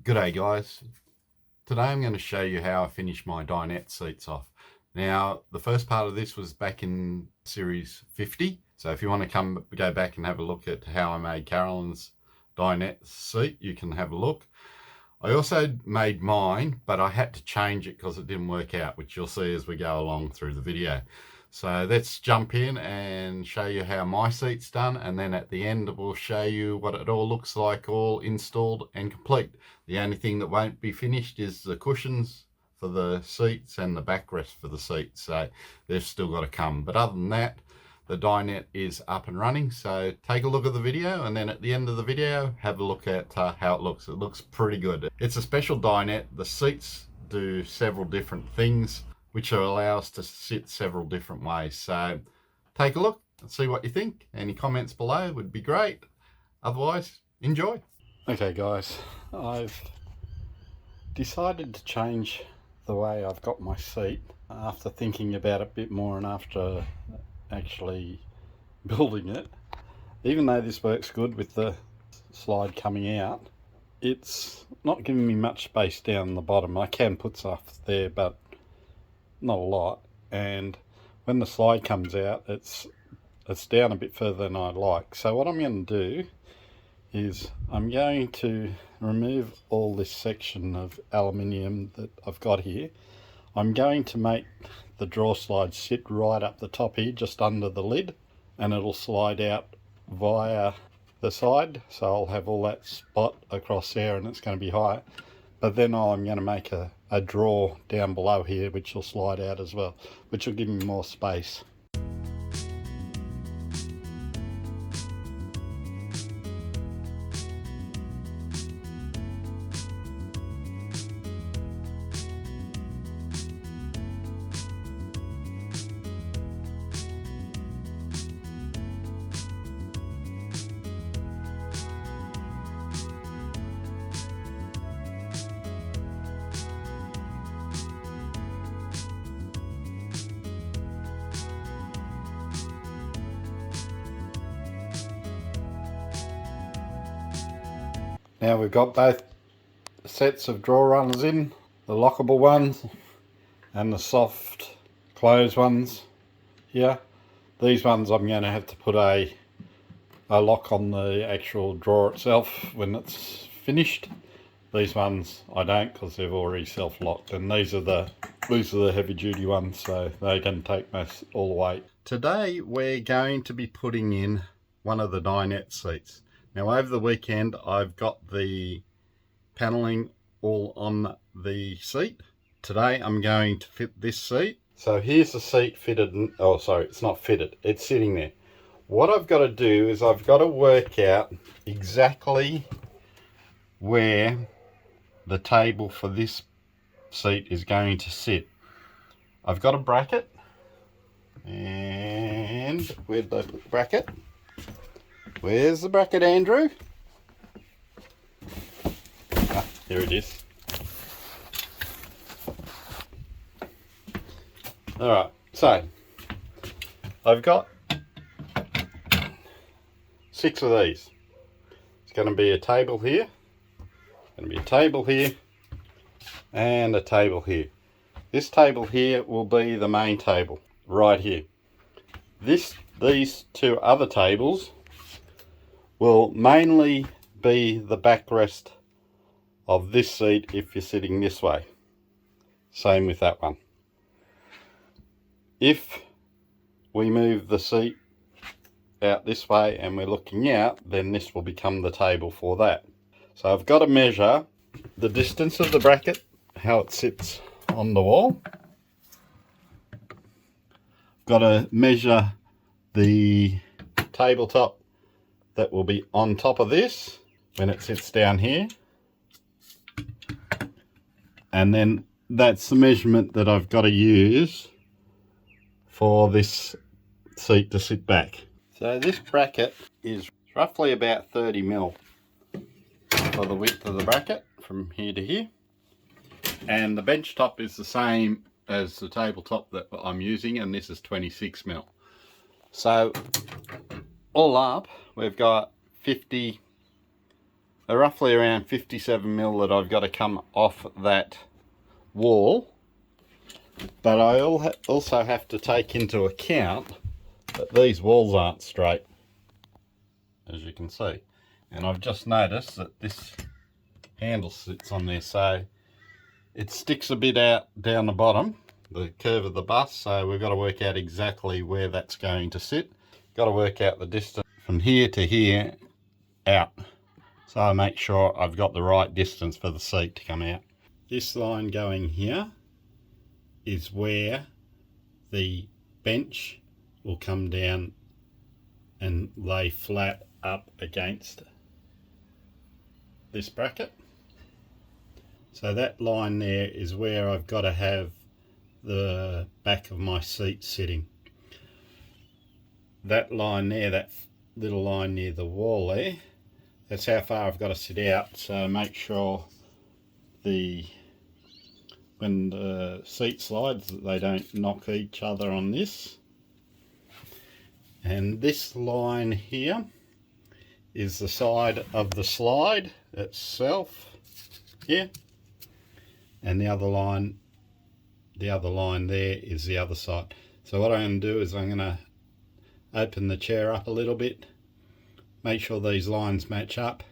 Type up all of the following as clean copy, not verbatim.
G'day guys. Today I'm going to show you how I finish my dinette seats off. Now the first part of this was back in series 50, so if you want to go back and have a look at how I made Carolyn's dinette seat, you can have a look. I also made mine, but I had to change it because it didn't work out, which you'll see as we go along through the video. So let's jump in and show you how my seat's done, and then at the end we'll show you what it all looks like all installed and complete. The only thing that won't be finished is the cushions for the seats and the backrest for the seats, so they've still got to come. But other than that, the dinette is up and running. So take a look at the video, and then at the end of the video have a look at how it looks. It looks pretty good. It's a special dinette. The seats do several different things which allow us to sit several different ways. So take a look and see what you think. Any comments below would be great. Otherwise, enjoy. Okay guys, I've decided to change the way I've got my seat after thinking about it a bit more and after actually building it. Even though this works good with the slide coming out, it's not giving me much space down the bottom. I can put stuff there, but not a lot, and when the slide comes out it's down a bit further than I'd like. So what I'm going to do is I'm going to remove all this section of aluminium that I've got here. I'm going to make the drawer slide sit right up the top here, just under the lid, and it'll slide out via the side, so I'll have all that spot across there and it's going to be high. But then I'm going to make a drawer down below here which will slide out as well, which will give me more space. Now we've got both sets of drawer runners in, the lockable ones and the soft close ones here. These ones I'm going to have to put a lock on the actual drawer itself when it's finished. These ones I don't, because they've already self-locked, and these are the heavy duty ones, so they can take all the weight. Today we're going to be putting in one of the dinette seats. Now over the weekend I've got the paneling all on the seat. Today I'm going to fit this seat. So here's the seat fitted, oh sorry, it's not fitted, it's sitting there. What I've got to do is I've got to work out exactly where the table for this seat is going to sit. I've got a bracket, and where'd I put the bracket? Where's the bracket, Andrew? Ah, here it is. Alright, so I've got 6 of these. It's going to be a table here, going to be a table here, and a table here. This table here will be the main table, right here. These 2 other tables will mainly be the backrest of this seat if you're sitting this way. Same with that one. If we move the seat out this way and we're looking out, then this will become the table for that. So I've got to measure the distance of the bracket, how it sits on the wall. Got to measure the tabletop that will be on top of this when it sits down here, and then that's the measurement that I've got to use for this seat to sit back. So this bracket is roughly about 30 mil for the width of the bracket from here to here, and the bench top is the same as the tabletop that I'm using, and this is 26 mil. So all up we've got 50 roughly around 57 mil that I've got to come off that wall. But I also have to take into account that these walls aren't straight, as you can see. And I've just noticed that this handle sits on there, so it sticks a bit out down the bottom, the curve of the bus, so we've got to work out exactly where that's going to sit. Got to work out the distance from here to here out, so I make sure I've got the right distance for the seat to come out. This line going here is where the bench will come down and lay flat up against this bracket. So that line there is where I've got to have the back of my seat sitting. That line there, that little line near the wall there, that's how far I've got to sit out. So make sure when the seat slides that they don't knock each other on this. And this line here is the side of the slide itself here, and the other line there is the other side. So what I'm going to do is I'm going to open the chair up a little bit, make sure these lines match up,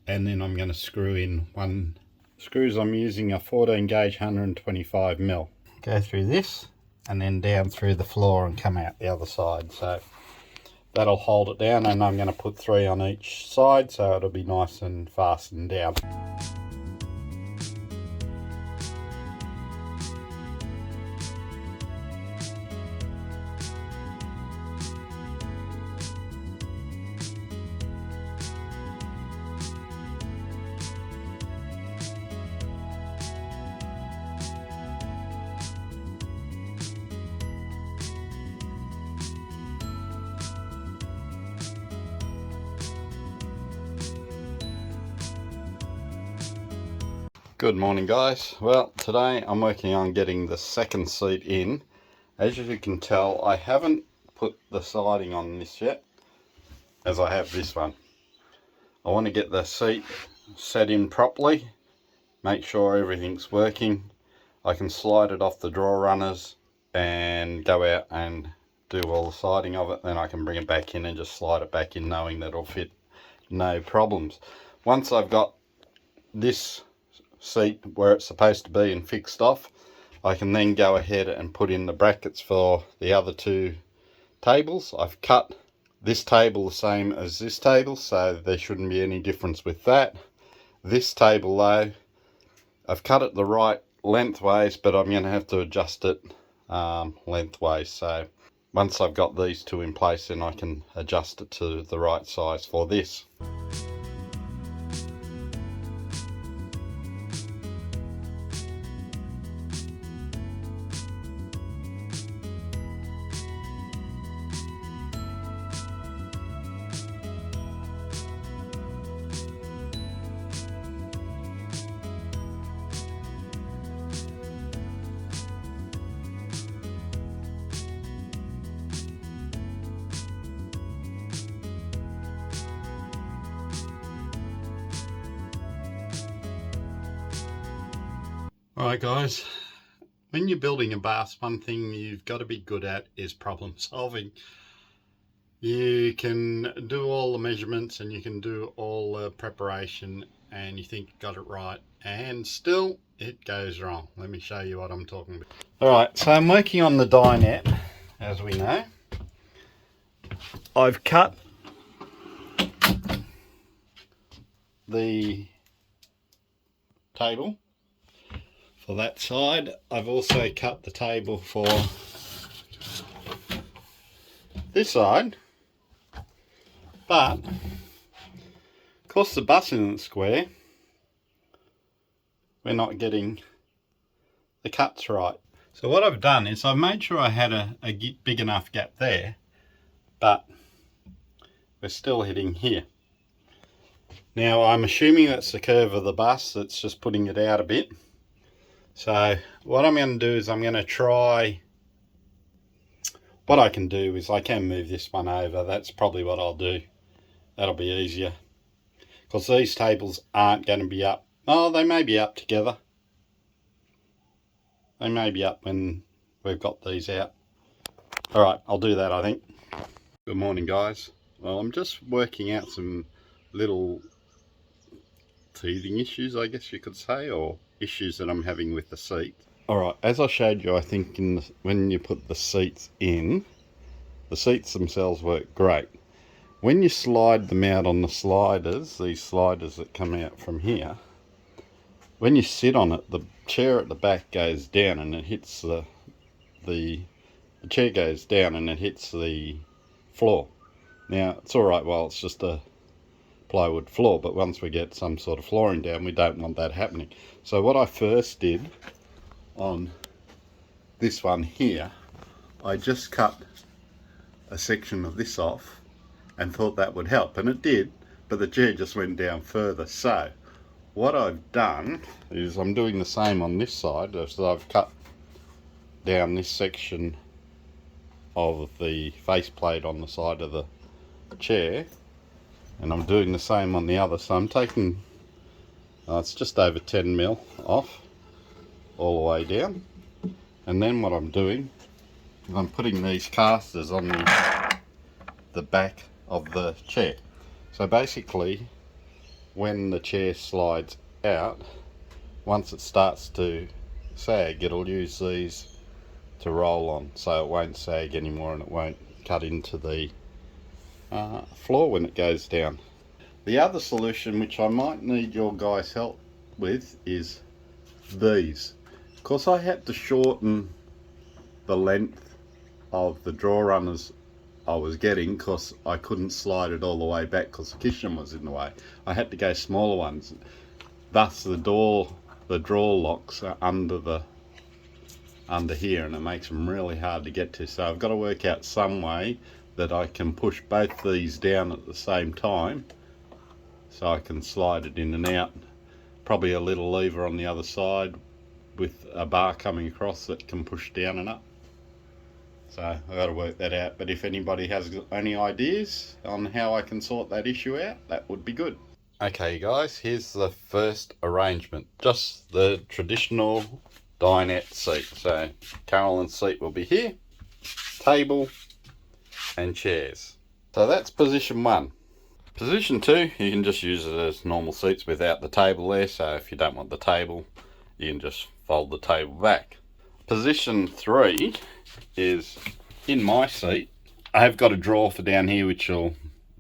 and then I'm going to screw in one. Screws I'm using are 14 gauge 125 mil. Go through this and then down through the floor and come out the other side. So that'll hold it down, and I'm going to put 3 on each side so it'll be nice and fastened down. Good morning, guys. Well, today I'm working on getting the second seat in. As you can tell, I haven't put the siding on this yet, as I have this one. I want to get the seat set in properly, make sure everything's working. I can slide it off the drawer runners and go out and do all the siding of it, then I can bring it back in and just slide it back in, knowing that it'll fit no problems. Once I've got this seat where it's supposed to be and fixed off, I can then go ahead and put in the brackets for the other 2 tables. I've cut this table the same as this table, so there shouldn't be any difference with that. This table though, I've cut it the right lengthways, but I'm going to have to adjust it lengthways. So once I've got these 2 in place, then I can adjust it to the right size for this. Alright guys, when you're building a bus, one thing you've got to be good at is problem solving. You can do all the measurements and you can do all the preparation and you think you got it right, and still it goes wrong. Let me show you what I'm talking about. Alright, so I'm working on the dinette, as we know. I've cut the table for that side. I've also cut the table for this side, but of course the bus isn't square. We're not getting the cuts right. So what I've done is I've made sure I had a big enough gap there, but we're still hitting here. Now I'm assuming that's the curve of the bus that's just putting it out a bit. So what I'm going to do is I'm going to try, what I can do is I can move this one over. That's probably what I'll do. That'll be easier. because these tables aren't going to be up. Oh, they may be up together. They may be up when we've got these out. All right, I'll do that, I think. Good morning, guys. Well, I'm just working out some little teething issues, I guess you could say, or issues that I'm having with the seat. All right, as I showed you, I think when you put the seats in, the seats themselves work great. When you slide them out on the sliders, these sliders that come out from here, when you sit on it, the chair at the back goes down and it hits the chair goes down and it hits the floor. Now, it's all right while it's just a plywood floor, but once we get some sort of flooring down, we don't want that happening. So what I first did on this one here, I just cut a section of this off and thought that would help, and it did, but the chair just went down further. So what I've done is I'm doing the same on this side. So I've cut down this section of the faceplate on the side of the chair, and I'm doing the same on the other. So I'm taking it's just over 10 mil off all the way down, and then what I'm doing is I'm putting these casters on the back of the chair. So basically, when the chair slides out, once it starts to sag, it'll use these to roll on, so it won't sag anymore and it won't cut into the floor when it goes down. The other solution, which I might need your guys' help with, is these. Of course, I had to shorten the length of the draw runners I was getting because I couldn't slide it all the way back because the cushion was in the way. I had to go smaller ones. Thus the draw locks are under here, and it makes them really hard to get to. So I've got to work out some way that I can push both these down at the same time so I can slide it in and out. Probably a little lever on the other side with a bar coming across that can push down and up. So I've got to work that out, but if anybody has any ideas on how I can sort that issue out, that would be good. Okay guys, here's the first arrangement. Just the traditional dinette seat. So Carolyn's seat will be here, table and chairs. So that's position 1. Position 2, you can just use it as normal seats without the table there. So if you don't want the table, you can just fold the table back. Position 3 is in my seat. I have got a drawer for down here which will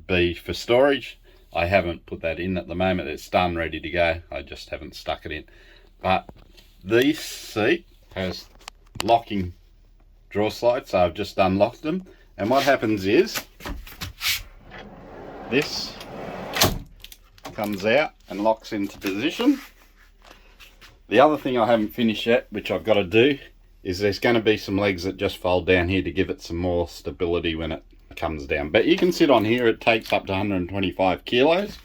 be for storage. I haven't put that in at the moment. It's done, ready to go. I just haven't stuck it in. But this seat has locking drawer slides, so I've just unlocked them. And what happens is this comes out and locks into position. The other thing I haven't finished yet, which I've got to do, is there's going to be some legs that just fold down here to give it some more stability when it comes down. But you can sit on here. It takes up to 125 kilos.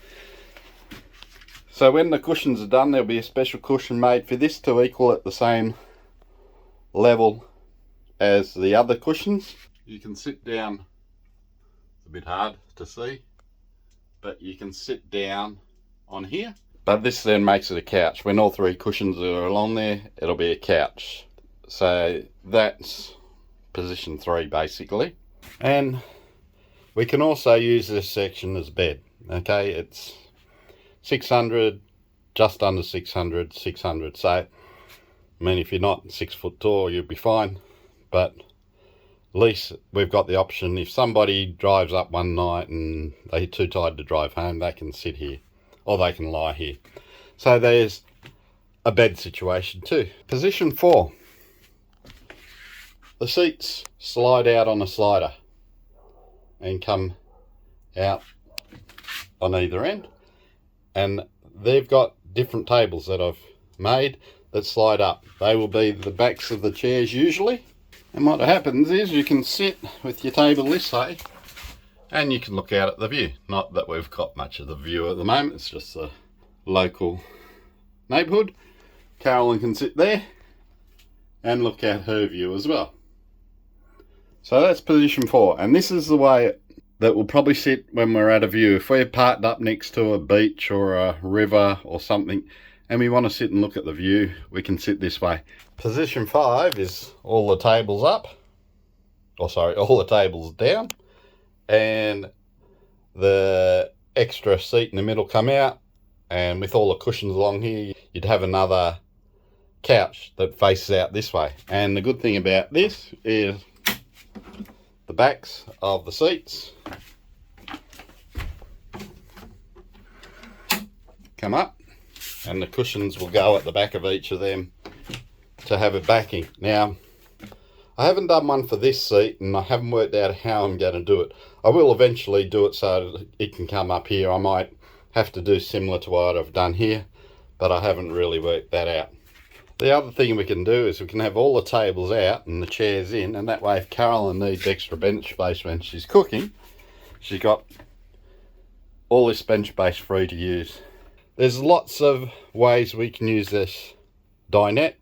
So when the cushions are done, there'll be a special cushion made for this to equal at the same level as the other cushions. You can sit down, it's a bit hard to see, but you can sit down on here. But this then makes it a couch. When all 3 cushions are along there, it'll be a couch. So that's position 3 basically. And we can also use this section as bed. Okay, it's 600, just under 600, 600. So, I mean, if you're not 6 foot tall, you'll be fine. But at least we've got the option. If somebody drives up one night and they're too tired to drive home, they can sit here or they can lie here. So there's a bed situation too. Position 4. The seats slide out on a slider and come out on either end, and they've got different tables that I've made that slide up. They will be the backs of the chairs usually, and what happens is you can sit with your table this way and you can look out at the view. Not that we've got much of the view at the moment, it's just a local neighbourhood. Carolyn can sit there and look at her view as well. So that's position 4, and this is the way that will probably sit when we're at a view. If we're parked up next to a beach or a river or something and we want to sit and look at the view, we can sit this way. Position 5 is all the tables up, or sorry, all the tables down, and the extra seat in the middle come out, and with all the cushions along here, you'd have another couch that faces out this way. And the good thing about this is the backs of the seats come up, and the cushions will go at the back of each of them to have a backing. Now, I haven't done one for this seat, and I haven't worked out how I'm going to do it. I will eventually do it so that it can come up here. I might have to do similar to what I've done here, but I haven't really worked that out. The other thing we can do is we can have all the tables out and the chairs in, and that way if Carolyn needs extra bench space when she's cooking, she's got all this bench space free to use. There's lots of ways we can use this dinette.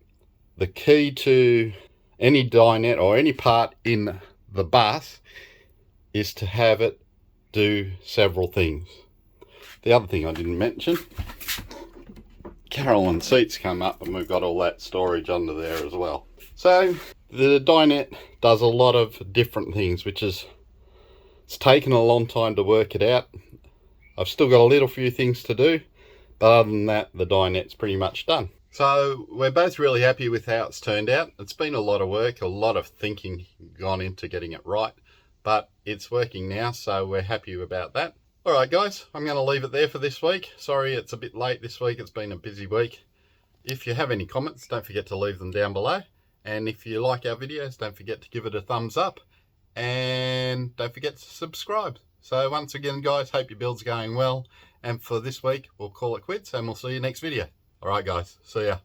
The key to any dinette or any part in the bus is to have it do several things. The other thing I didn't mention, Carolyn seats come up and we've got all that storage under there as well. So the dinette does a lot of different things, which is, it's taken a long time to work it out. I've still got a little few things to do, but other than that, the dinette's pretty much done. So we're both really happy with how it's turned out. It's been a lot of work, a lot of thinking gone into getting it right, but it's working now, so we're happy about that. All right, guys, I'm going to leave it there for this week. Sorry it's a bit late this week. It's been a busy week. If you have any comments, don't forget to leave them down below. And if you like our videos, don't forget to give it a thumbs up. And don't forget to subscribe. So once again, guys, hope your build's going well. And for this week, we'll call it quits and we'll see you next video. All right, guys, see ya.